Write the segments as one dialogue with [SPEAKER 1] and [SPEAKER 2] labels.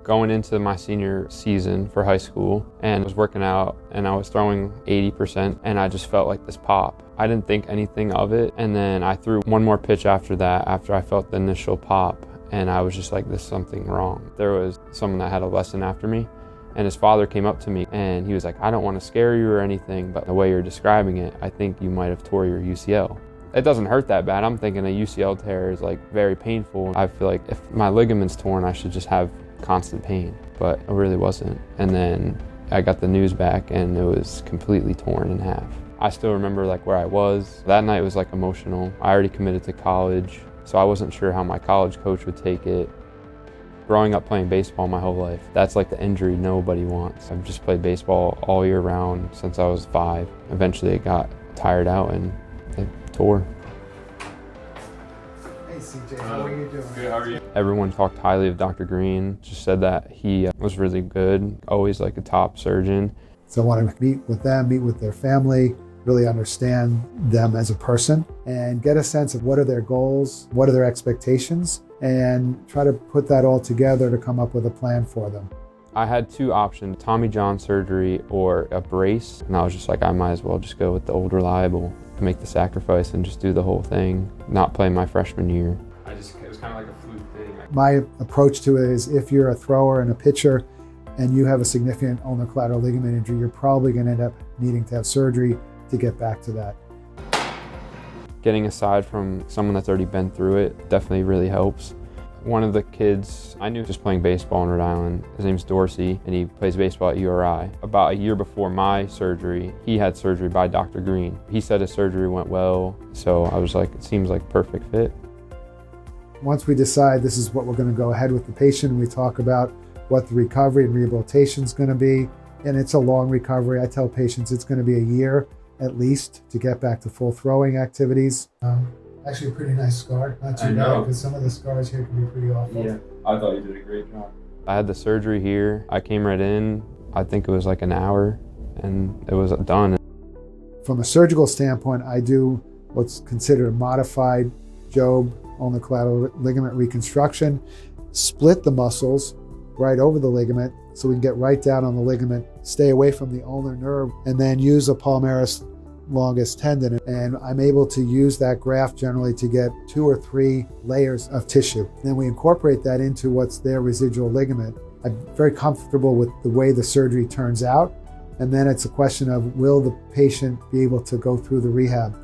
[SPEAKER 1] Going into my senior season for high school and was working out and I was throwing 80% and I just felt like this pop. I didn't think anything of it, and then I threw one more pitch after that, after I felt the initial pop, and I was just like, there's something wrong. There was someone that had a lesson after me, and his father came up to me and he was like, I don't want to scare you or anything, but the way you're describing it, I think you might have tore your UCL. It doesn't hurt that bad. I'm thinking a UCL tear is like very painful. I feel like if my ligament's torn, I should just have constant pain, but it really wasn't. And then I got the news back and it was completely torn in half. I still remember like where I was. That night was like emotional. I already committed to college, so I wasn't sure how my college coach would take it. Growing up playing baseball my whole life, that's like the injury nobody wants. I've just played baseball all year round since I was 5. Eventually it got tired out and it tore.
[SPEAKER 2] Hey CJ, how are you doing?
[SPEAKER 1] Good, how are you? Everyone talked highly of Dr. Green, just said that he was really good, always like a top surgeon.
[SPEAKER 2] So I want to meet with them, meet with their family, really understand them as a person and get a sense of what are their goals, what are their expectations, and try to put that all together to come up with a plan for them.
[SPEAKER 1] I had 2 options, Tommy John surgery or a brace, and I was just like, I might as well just go with the old reliable, make the sacrifice and just do the whole thing, not play my freshman year. It was kind of like a fluke thing.
[SPEAKER 2] My approach to it is if you're a thrower and a pitcher and you have a significant ulnar collateral ligament injury, you're probably going to end up needing to have surgery to get back to that.
[SPEAKER 1] Getting aside from someone that's already been through it definitely really helps. One of the kids I knew just playing baseball in Rhode Island, his name's Dorsey, and he plays baseball at URI. About a year before my surgery, he had surgery by Dr. Green. He said his surgery went well, so I was like, it seems like perfect fit.
[SPEAKER 2] Once we decide this is what we're going to go ahead with the patient, we talk about what the recovery and rehabilitation is going to be, and it's a long recovery. I tell patients it's going to be a year at least to get back to full throwing activities. Actually, a pretty nice scar. Not too bad, because some of the scars here can be pretty awful.
[SPEAKER 1] Yeah, I thought you did a great job. I had the surgery here. I came right in. I think it was like an hour, and it was done.
[SPEAKER 2] From a surgical standpoint, I do what's considered a modified Jobe ulnar collateral ligament reconstruction, split the muscles right over the ligament so we can get right down on the ligament, stay away from the ulnar nerve, and then use a palmaris longus tendon. And I'm able to use that graft generally to get 2 or 3 layers of tissue. Then we incorporate that into what's their residual ligament. I'm very comfortable with the way the surgery turns out. And then it's a question of, will the patient be able to go through the rehab?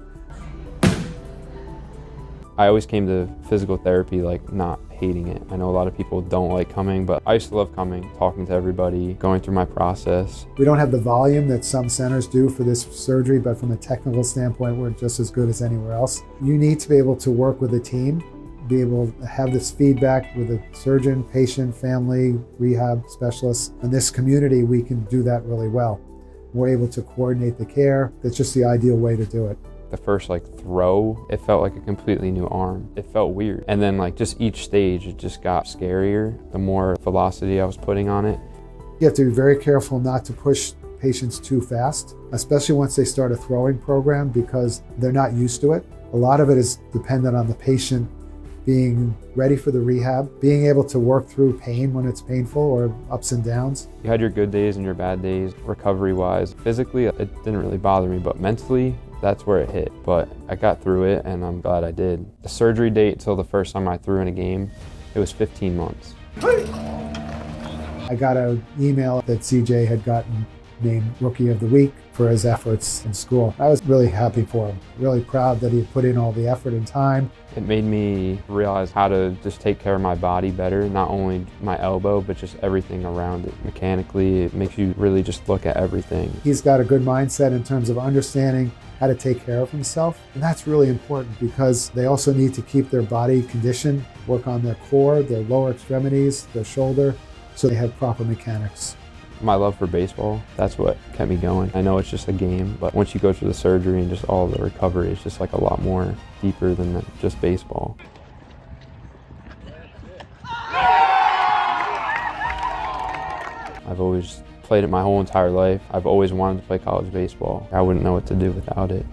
[SPEAKER 1] I always came to physical therapy like not hating it. I know a lot of people don't like coming, but I used to love coming, talking to everybody, going through my process.
[SPEAKER 2] We don't have the volume that some centers do for this surgery, but from a technical standpoint, we're just as good as anywhere else. You need to be able to work with a team, be able to have this feedback with a surgeon, patient, family, rehab specialists. In this community, we can do that really well. We're able to coordinate the care. That's just the ideal way to do it.
[SPEAKER 1] The first throw, it felt like a completely new arm. It felt weird. And then just each stage, it just got scarier, the more velocity I was putting on it.
[SPEAKER 2] You have to be very careful not to push patients too fast, especially once they start a throwing program because they're not used to it. A lot of it is dependent on the patient being ready for the rehab, being able to work through pain when it's painful or ups and downs.
[SPEAKER 1] You had your good days and your bad days, recovery-wise. Physically, it didn't really bother me, but mentally, that's where it hit. But I got through it, and I'm glad I did. The surgery date till the first time I threw in a game, it was 15 months.
[SPEAKER 2] I got an email that CJ had gotten named Rookie of the Week for his efforts in school. I was really happy for him, really proud that he put in all the effort and time.
[SPEAKER 1] It made me realize how to just take care of my body better, not only my elbow, but just everything around it. Mechanically, it makes you really just look at everything.
[SPEAKER 2] He's got a good mindset in terms of understanding how to take care of himself. And that's really important because they also need to keep their body conditioned, work on their core, their lower extremities, their shoulder, so they have proper mechanics.
[SPEAKER 1] My love for baseball, that's what kept me going. I know it's just a game, but once you go through the surgery and just all the recovery, it's just a lot more deeper than just baseball. I've always played it my whole entire life. I've always wanted to play college baseball. I wouldn't know what to do without it.